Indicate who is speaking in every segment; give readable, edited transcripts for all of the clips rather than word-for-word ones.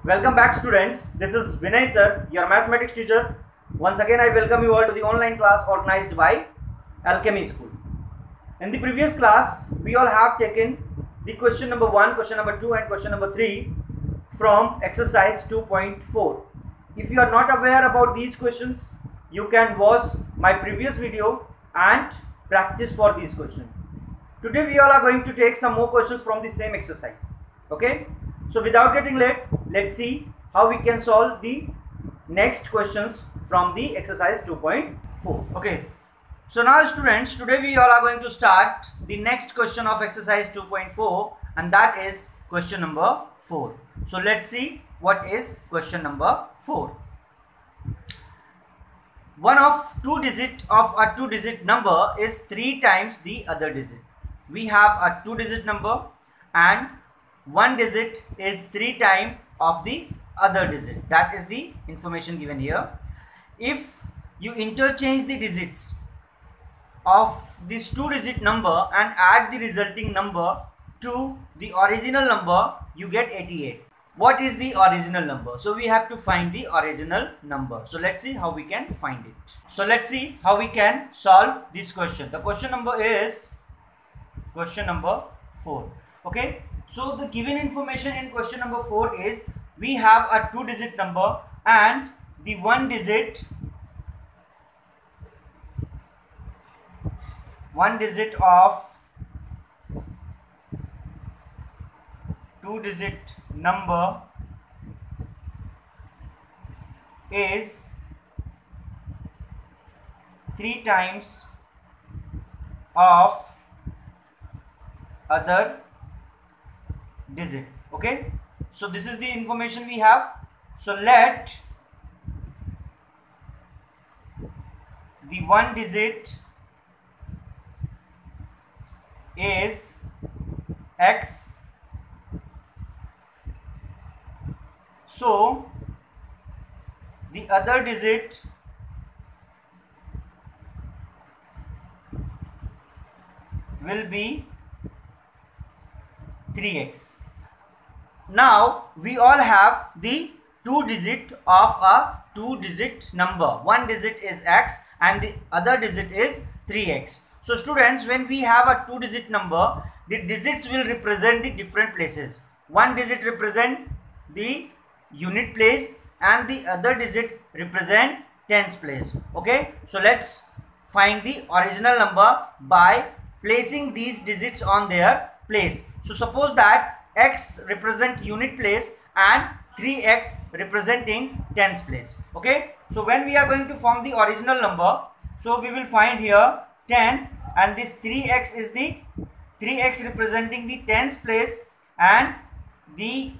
Speaker 1: Welcome back, students. This is Vinay sir, your mathematics teacher. Once again, I welcome you all to the online class organized by Alchemy School. In the previous class, we all have taken the question number 1, question number 2 and question number 3 from exercise 2.4. If you are not aware about these questions, you can watch my previous video and practice for these questions. Today we all are going to take some more questions from the same exercise. Okay, so without getting late, let's see how we can solve the next questions from the exercise 2.4. Okay, so now students, today we all are going to start the next question of exercise 2.4, and that is question number 4. So let's see what is question number 4. One of two digit of a two-digit number is 3 times the other digit. We have a two-digit number and one digit is 3 times of the other digit. That is the information given here. If you interchange the digits of this two-digit number and add the resulting number to the original number, you get 88. What is the original number? So we have to find the original number. So let's see how we can find it. So let's see how we can solve this question. The question number is question number 4. Okay, so the given information in question number 4 is we have a two-digit number and the one digit of two-digit number is 3 times of other digit. Okay, so this is the information we have. So let the one digit is x, so the other digit will be 3x. Now we all have the two digit of a two-digit number. One digit is x and the other digit is 3x. So students, when we have a two-digit number, the digits will represent the different places. One digit represent the unit place and the other digit represent tens place. Okay, so let's find the original number by placing these digits on their place. So suppose that x represent unit place and 3x representing tens place. Okay, so when we are going to form the original number, so we will find here 10 and this 3x is the 3x representing the tens place and the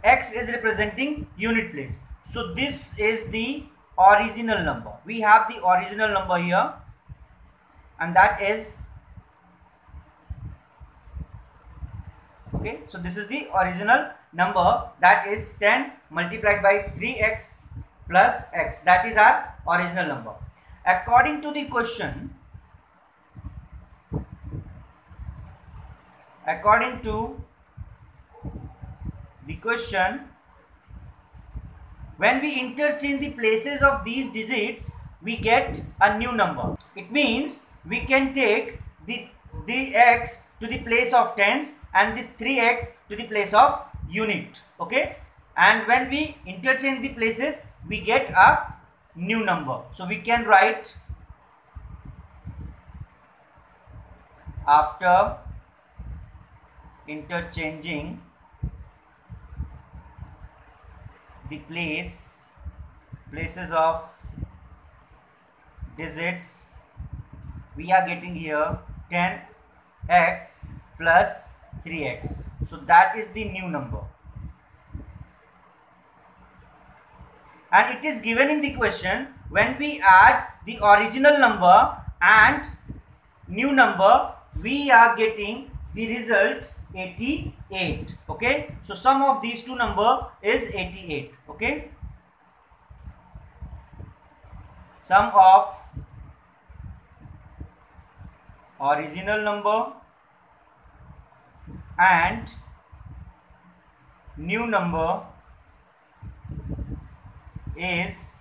Speaker 1: x is representing unit place. So this is the original number. We have the original number here, and that is, okay, so this is the original number, that is 10 multiplied by 3x plus x. That is our original number. According to the question, when we interchange the places of these digits, we get a new number. It means we can take the x to the place of tens and this 3x to the place of unit. Okay, and when we interchange the places, we get a new number. So we can write, after interchanging the places of digits, we are getting here 10x plus 3x. So that is the new number, and it is given in the question. When we add the original number and new number, we are getting the result 88. Okay, so sum of these two number is 88. Okay, sum of original number and new number is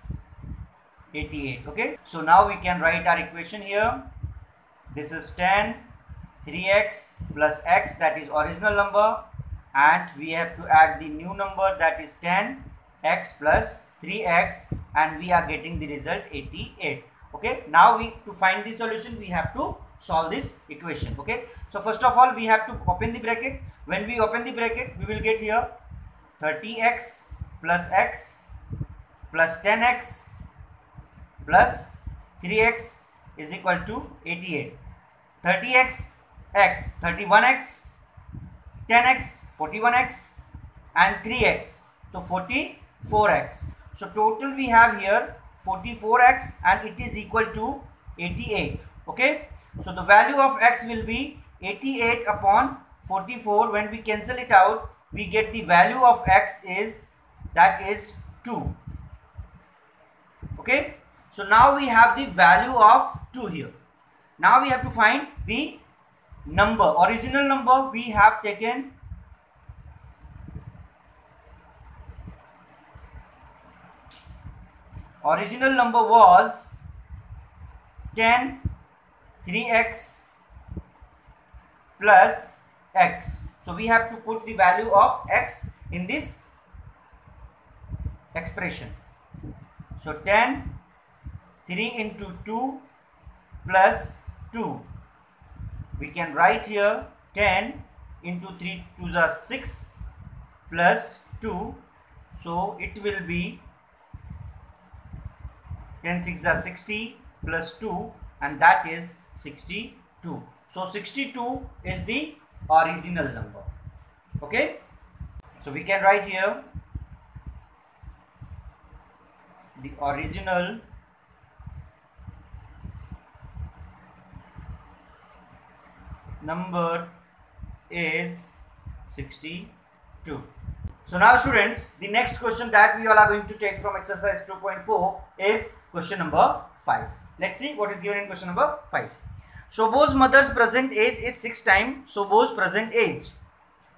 Speaker 1: 88. Okay, so now we can write our equation here. This is 10, 3x plus x, that is original number, and we have to add the new number, that is 10x plus 3x, and we are getting the result 88. Okay, now to find the solution we have to solve this equation. Okay, so first of all we have to open the bracket. When we open the bracket, we will get here 30x plus x plus 10x plus 3x is equal to 88. 30x, x 31x, 10x 41x, and 3x so 44x. So total we have here 44x, and it is equal to 88. Okay, so the value of x will be 88 upon 44. When we cancel it out, we get the value of x is 2. Okay, so now we have the value of 2 here. Now we have to find the number, original number. We have taken original number was 10, 3x plus x. So we have to put the value of x in this expression. So 10, 3 into 2 plus 2. We can write here 10 into 3 2s are 6 plus 2. So it will be 10 6 are 60 plus 2, and that is 62. So 62 is the original number. Okay, so we can write here the original number is 62. So now students, the next question that we all are going to take from exercise 2.4 is question number 5. Let's see what is given in question number 5. Shoboz's mother's present age is 6 times Shoboz's present age.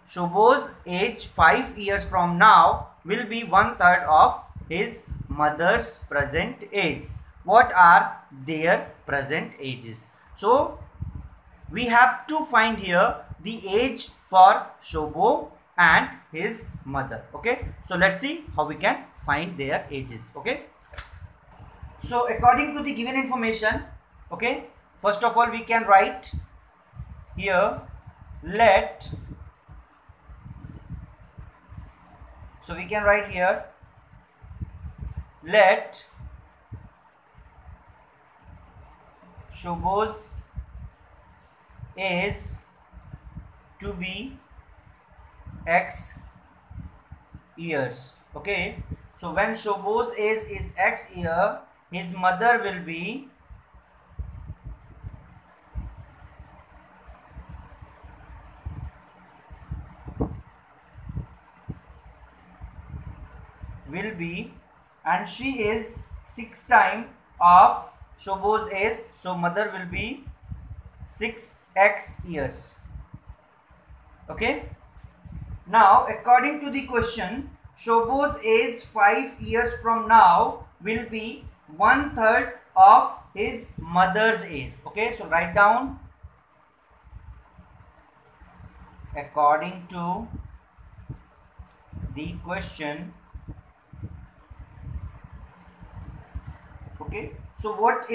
Speaker 1: Shoboz's age 5 years from now will be 1/3 of his mother's present age. What are their present ages? So we have to find here the age for Shobo and his mother. Okay, so let's see how we can find their ages. Okay, so according to the given information, okay, first of all we can write here let Shobo's age to be x years. Okay, so when Shobo's age is x year, his mother will be and she is 6 times of Shobo's age, so mother will be 6x years. Okay, now according to the question, Shobo's age 5 years from now will be 1/3 of his mother's age. Okay, so write down according to the question. Okay, so what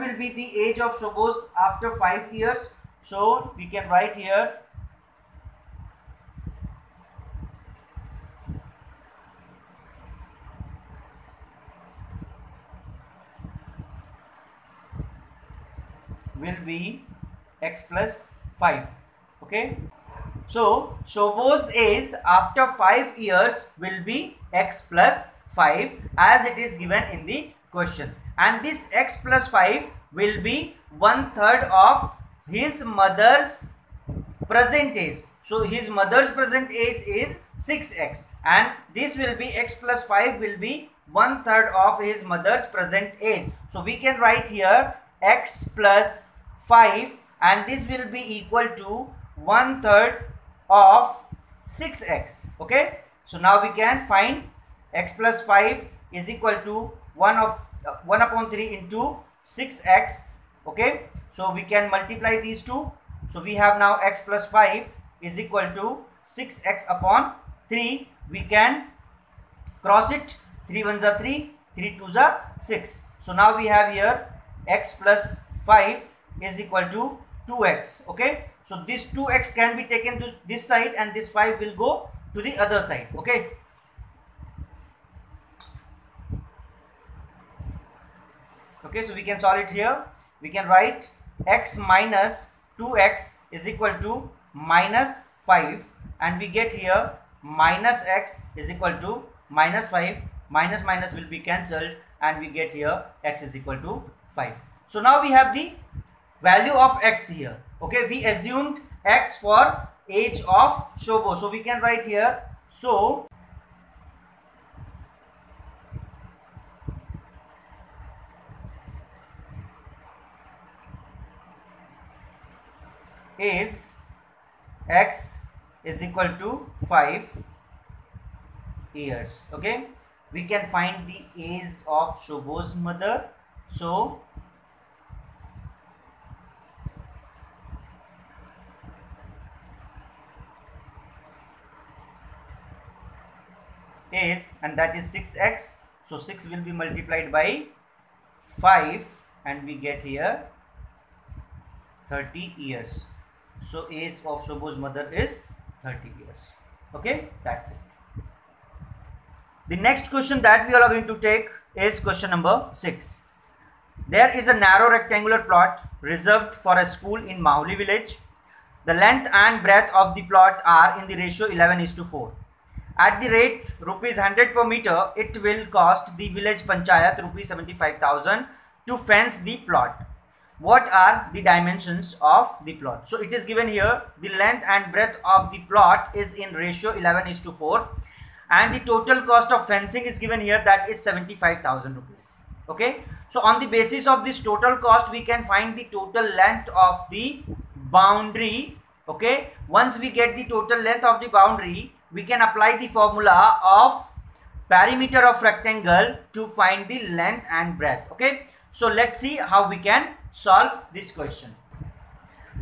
Speaker 1: will be the age of Shobo's after 5 years? So we can write here will be x plus 5. Okay, so Shobo's age after 5 years will be x plus 5 as it is given in the question, and this x plus 5 will be 1/3 of his mother's present age. So his mother's present age is 6x, and this will be x plus 5 will be 1/3 of his mother's present age. So we can write here x plus 5, and this will be equal to 1/3 of 6x. Okay, so now we can find x plus 5 is equal to 1 upon 3 into 6x. Okay, so we can multiply these two. So we have now x plus 5 is equal to 6x upon 3. We can cross it. 3 ones are 3, 3 twos are 6. So now we have here x plus 5 is equal to 2x. Okay, so this 2x can be taken to this side and this 5 will go to the other side. Okay, okay, so we can solve it here. We can write x minus 2x is equal to minus 5, and we get here minus x is equal to minus 5. Minus minus will be cancelled and we get here x is equal to 5. So now we have the value of x here. Okay, we assumed x for age of Shobo. So we can write here, so is x is equal to 5 years. Okay, we can find the age of Shobo's mother. So is, and that is 6x. So 6 will be multiplied by 5 and we get here 30 years. So age of Shobo's mother is 30 years. Okay, that's it. The next question that we are going to take is question number 6. There is a narrow rectangular plot reserved for a school in Mahuli village. The length and breadth of the plot are in the ratio 11:4. At the rate rupees 100 per meter, it will cost the village panchayat rupees 75,000 to fence the plot. What are the dimensions of the plot? So it is given here, the length and breadth of the plot is in ratio 11:4, and the total cost of fencing is given here, that is 75,000 rupees. Okay, so on the basis of this total cost, we can find the total length of the boundary. Okay, once we get the total length of the boundary, we can apply the formula of perimeter of rectangle to find the length and breadth. Okay, so let's see how we can solve this question.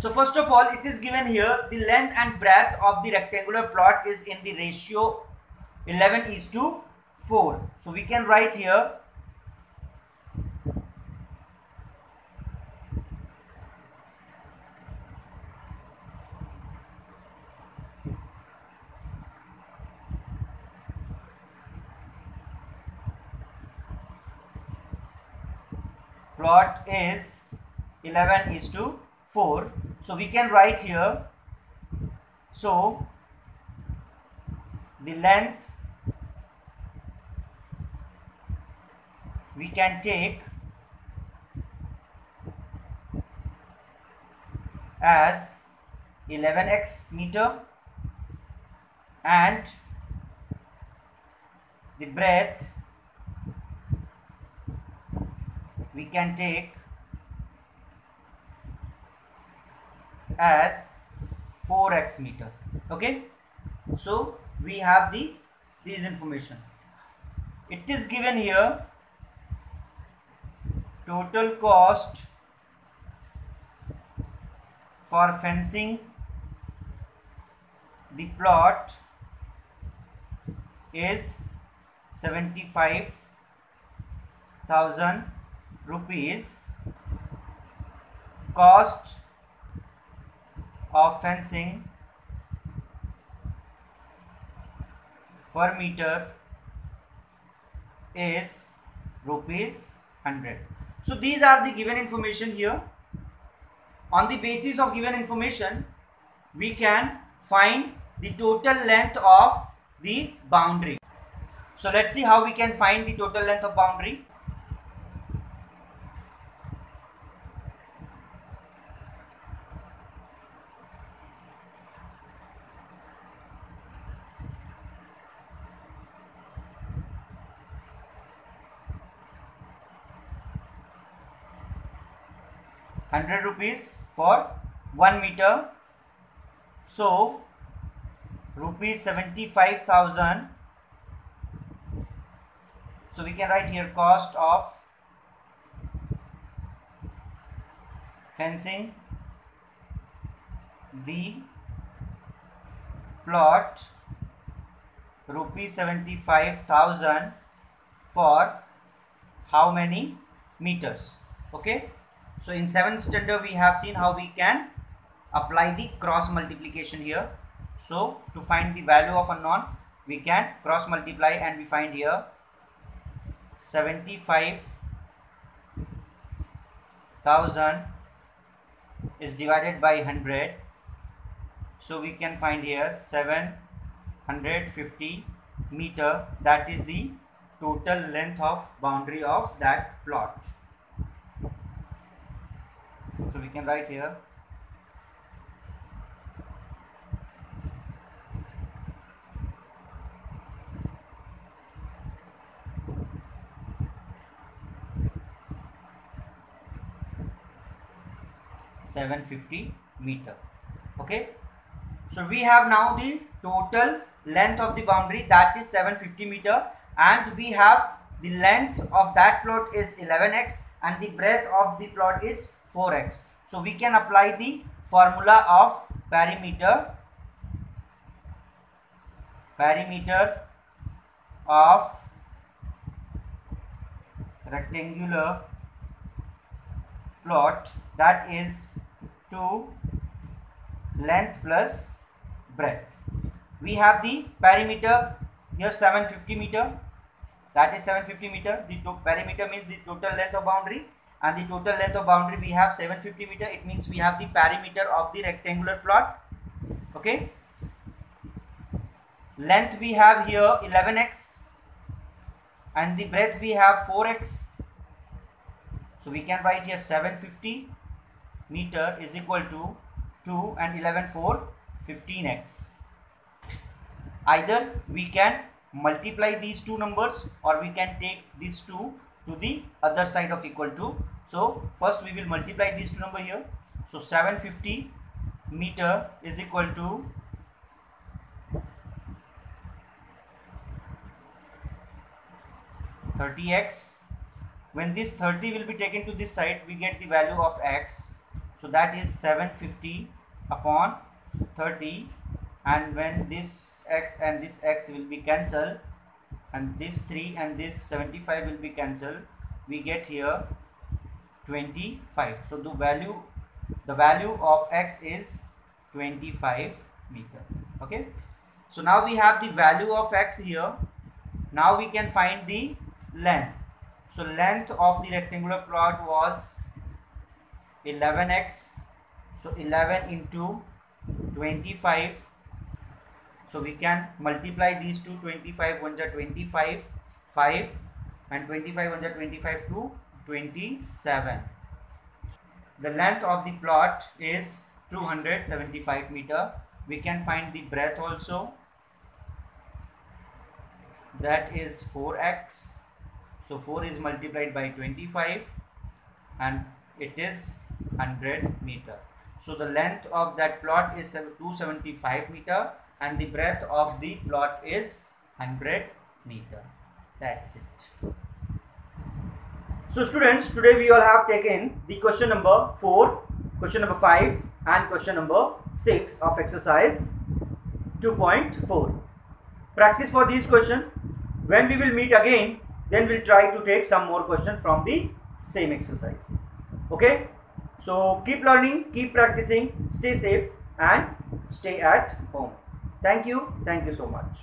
Speaker 1: So first of all, it is given here, the length and breadth of the rectangular plot is in the ratio 11:4. So we can write here, plot is 11:4. So we can write here, so the length we can take as 11x meter and the breadth we can take as 4x meter. Okay, so we have these information. It is given here, total cost for fencing the plot is 75,000 rupees. Cost of fencing per meter is rupees 100. So these are the given information here. On the basis of given information, we can find the total length of the boundary. So let's see how we can find the total length of boundary. ₹100 for 1 meter. So rupees 75,000 So we can write here cost of fencing the plot rupees 75,000 for how many meters. Okay, so in 7th standard we have seen how we can apply the cross multiplication here. So to find the value of unknown, we can cross multiply, and we find here 75,000 is divided by 100. So we can find here 750 meter. That is the total length of boundary of that plot. So we can write here 750 meter. Okay, so we have now the total length of the boundary, that is 750 meter, and we have the length of that plot is 11x and the breadth of the plot is 4x. So we can apply the formula of perimeter of rectangular plot, that is 2 length plus breadth. We have the perimeter here 750 meter, that is 750 meter. The perimeter means the total length of boundary, and the total length of boundary we have 750 meter. It means we have the perimeter of the rectangular plot. Okay, length we have here 11x and the breadth we have 4x. So we can write here 750 meter is equal to 2 and 11 4 15x. Either we can multiply these two numbers or we can take these two to the other side of equal to. So first we will multiply these two numbers here. So 750 meter is equal to 30x. When this 30 will be taken to this side, we get the value of x. So that is 750 upon 30, and when this x and this x will be cancelled and this 3 and this 75 will be cancelled, we get here 25. So the value of x is 25 meter. Okay, so now we have the value of x here. Now we can find the length. So length of the rectangular plot was 11x. So 11 into 25. So we can multiply these two. 25 1 25, 5, and 25 1 25 to 27. The length of the plot is 275 meter. We can find the breadth also, that is 4x. So 4 is multiplied by 25 and it is 100 meter. So the length of that plot is 275 meter and the breadth of the plot is 100 meter. That's it. So students, today we all have taken the question number 4, question number 5 and question number 6 of exercise 2.4. Practice for these questions. When we will meet again, then we'll try to take some more questions from the same exercise. Okay, so keep learning, keep practicing, stay safe and stay at home. Thank you so much.